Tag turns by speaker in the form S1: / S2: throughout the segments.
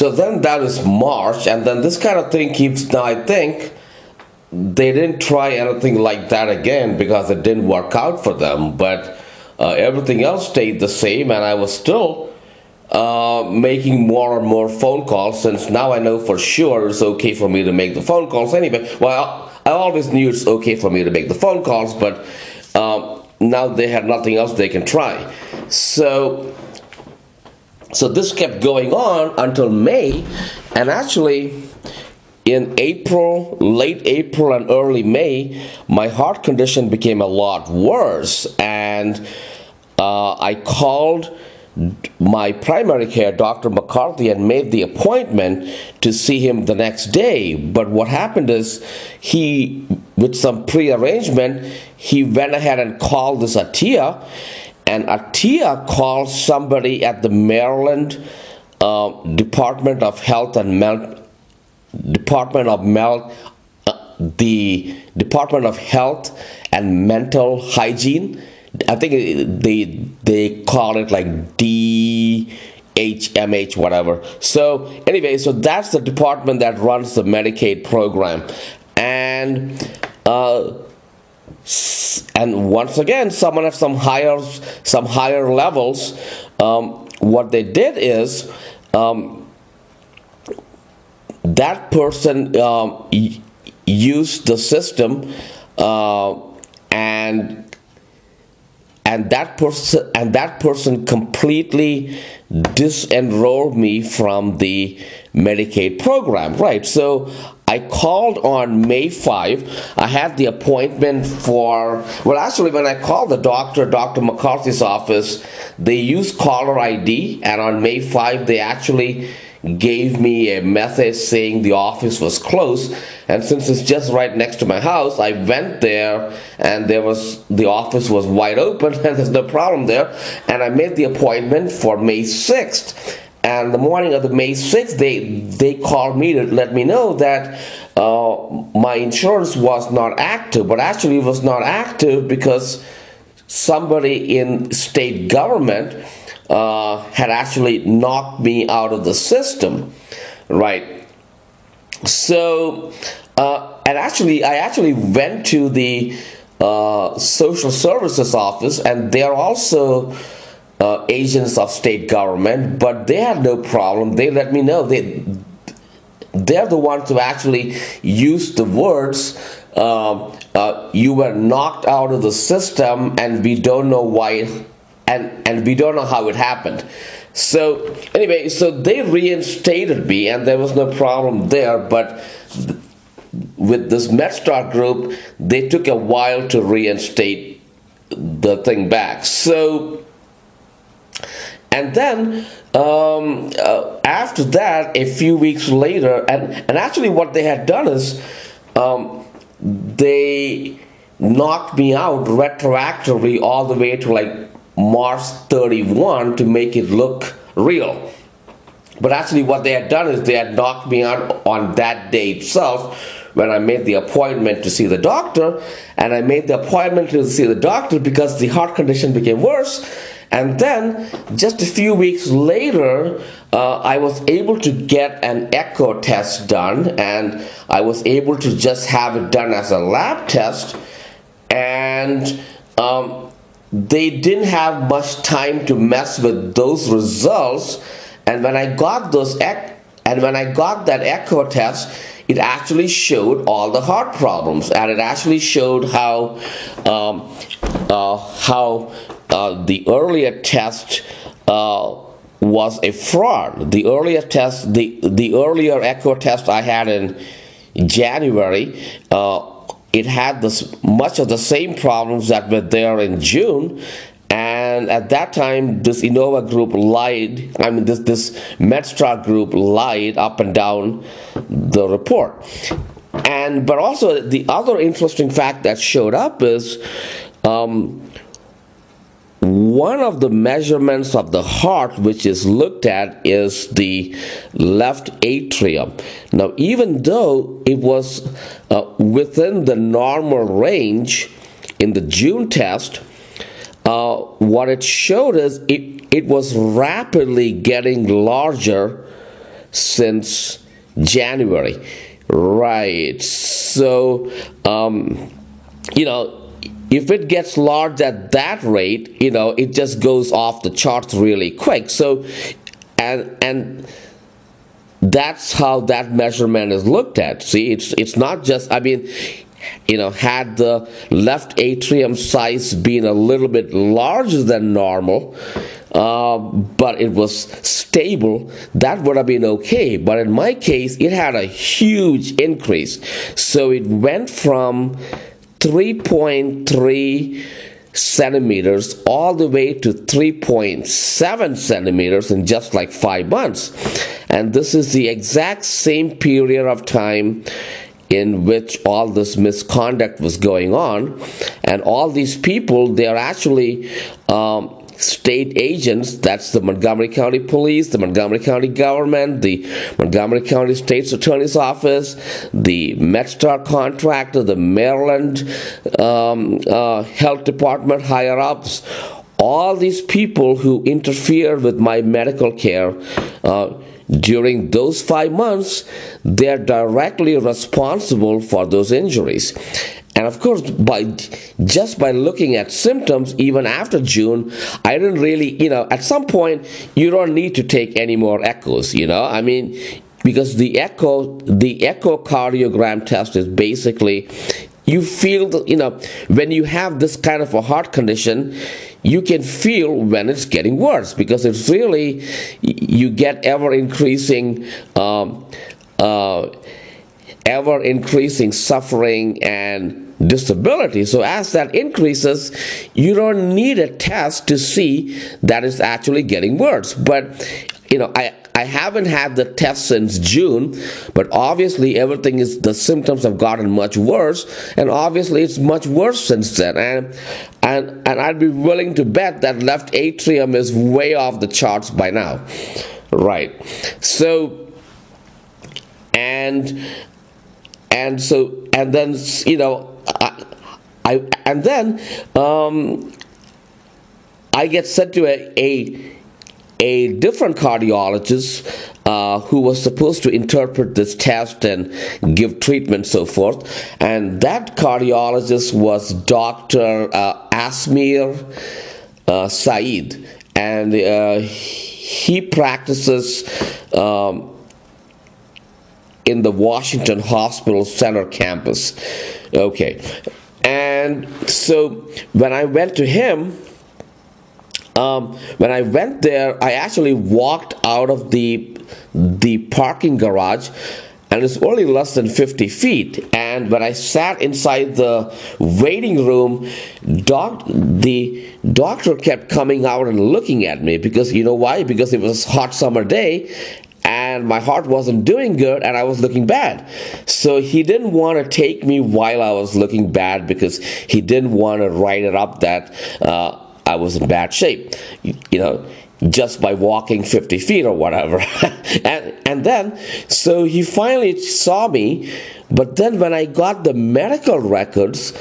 S1: So then that is March, and then this kind of thing keeps. Now I think they didn't try anything like that again because it didn't work out for them. But everything else stayed the same, and I was still making more and more phone calls, since now I know for sure it's okay for me to make the phone calls anyway. Well, I always knew it's okay for me to make the phone calls, but now they had nothing else they can try. So this kept going on until May, and actually in April, late April and early May, my heart condition became a lot worse, and I called my primary care, Dr. McCarthy, and made the appointment to see him the next day. But what happened is he, with some pre-arrangement, he went ahead and called this Atia, and Atia called somebody at the Maryland Department of Health and the Department of Health and Mental Hygiene. I think they call it like DHMH, whatever. So anyway, so that's the department that runs the Medicaid program, and once again, someone at some higher levels, what they did is that person used the system, and that person completely disenrolled me from the Medicaid program. Right. So I called on May 5. I had the appointment for, well, actually, when I called the doctor, Dr. McCarthy's office, they used caller ID, and on May 5, they actually gave me a message saying the office was closed. And since it's just right next to my house, I went there, and the office was wide open, and there's no problem there. And I made the appointment for May 6th. And the morning of the May 6th, they called me to let me know that my insurance was not active. But actually it was not active because somebody in state government had actually knocked me out of the system, right? So, and actually, I actually went to the social services office, and they're also agents of state government, but they had no problem. They let me know they're the ones who actually used the words, you were knocked out of the system, and we don't know why. And we don't know how it happened. So anyway, so they reinstated me, and there was no problem there. But with this MedStar group, they took a while to reinstate the thing back. So, and then after that, a few weeks later, and actually what they had done is they knocked me out retroactively all the way to like March 31 to make it look real. But actually what they had done is they had knocked me out on that day itself when I made the appointment to see the doctor. And I made the appointment to see the doctor because the heart condition became worse. And then just a few weeks later, I was able to get an echo test done, and I was able to just have it done as a lab test. And they didn't have much time to mess with those results, and when I got that echo test, it actually showed all the heart problems, and it actually showed how the earlier test was a fraud. The earlier test, the earlier echo test I had in January, it had much of the same problems that were there in June, and at that time this Inova group lied. I mean, this MedStar group lied up and down the report. But also the other interesting fact that showed up is one of the measurements of the heart which is looked at is the left atrium. Now, even though it was within the normal range in the June test, what it showed is it was rapidly getting larger since January. Right. So, if it gets large at that rate, it just goes off the charts really quick. So, and that's how that measurement is looked at. See, it's not just, had the left atrium size been a little bit larger than normal, but it was stable, that would have been okay. But in my case, it had a huge increase. So it went from 3.3 centimeters all the way to 3.7 centimeters in just like 5 months. And this is the exact same period of time in which all this misconduct was going on. And all these people, they're actually state agents. That's the Montgomery County Police, the Montgomery County government, the Montgomery County State's Attorney's Office, the MedStar contractor, the Maryland Health Department higher-ups. All these people who interfered with my medical care during those 5 months, they're directly responsible for those injuries. And of course, just by looking at symptoms, even after June, I didn't really, at some point, you don't need to take any more echoes, because the echocardiogram test is basically, you feel, when you have this kind of a heart condition, you can feel when it's getting worse, because it's really, you get ever-increasing suffering and disability. So as that increases, you don't need a test to see that it's actually getting worse. But, I haven't had the test since June, but obviously the symptoms have gotten much worse, and obviously it's much worse since then. And I'd be willing to bet that left atrium is way off the charts by now. Right. So, and then I get sent to a different cardiologist who was supposed to interpret this test and give treatment, so forth. And that cardiologist was Dr. Asmir Saeed, and he practices in the Washington Hospital Center campus. Okay. And so when I went to him, when I went there, I actually walked out of the parking garage, and it's only less than 50 feet. And when I sat inside the waiting room, the doctor kept coming out and looking at me, because you know why? Because it was a hot summer day, and my heart wasn't doing good, and I was looking bad. So he didn't want to take me while I was looking bad, because he didn't want to write it up that I was in bad shape, just by walking 50 feet or whatever. and then, so he finally saw me, but then when I got the medical records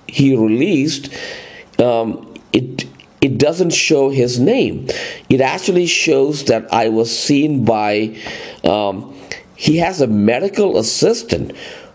S1: he released, it doesn't show his name. It actually shows that I was seen by, he has a medical assistant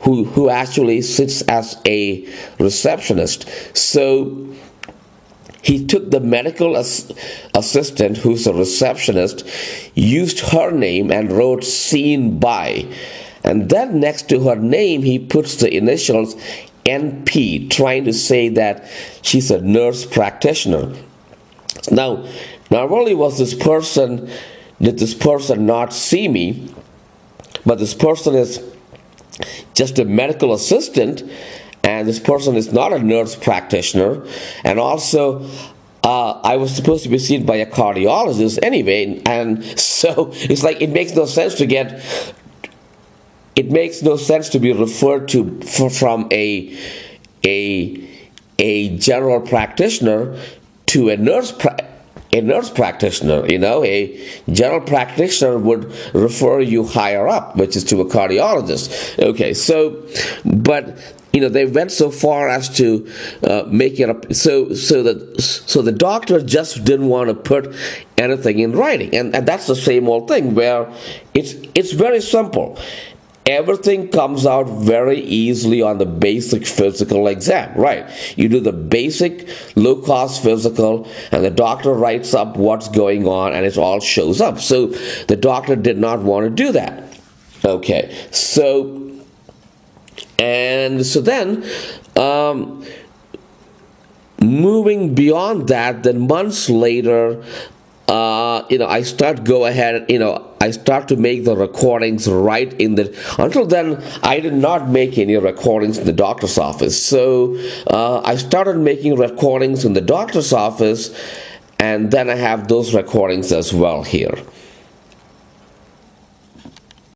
S1: who actually sits as a receptionist. So he took the medical assistant, who's a receptionist, used her name and wrote seen by. And then next to her name, he puts the initials NP, trying to say that she's a nurse practitioner. Now, not only did this person not see me, but this person is just a medical assistant, and this person is not a nurse practitioner. And also, I was supposed to be seen by a cardiologist anyway, and so it's like it makes no sense to be referred to from a general practitioner to a nurse practitioner. A general practitioner would refer you higher up, which is to a cardiologist. Okay, so, but they went so far as to make it up. So the doctor just didn't want to put anything in writing, and that's the same old thing where it's very simple. Everything comes out very easily on the basic physical exam, right? You do the basic low-cost physical, and the doctor writes up what's going on, and it all shows up. So the doctor did not want to do that. Okay, so then, moving beyond that, then months later, I start to make the recordings right in the. Until then, I did not make any recordings in the doctor's office. So I started making recordings in the doctor's office, and then I have those recordings as well here.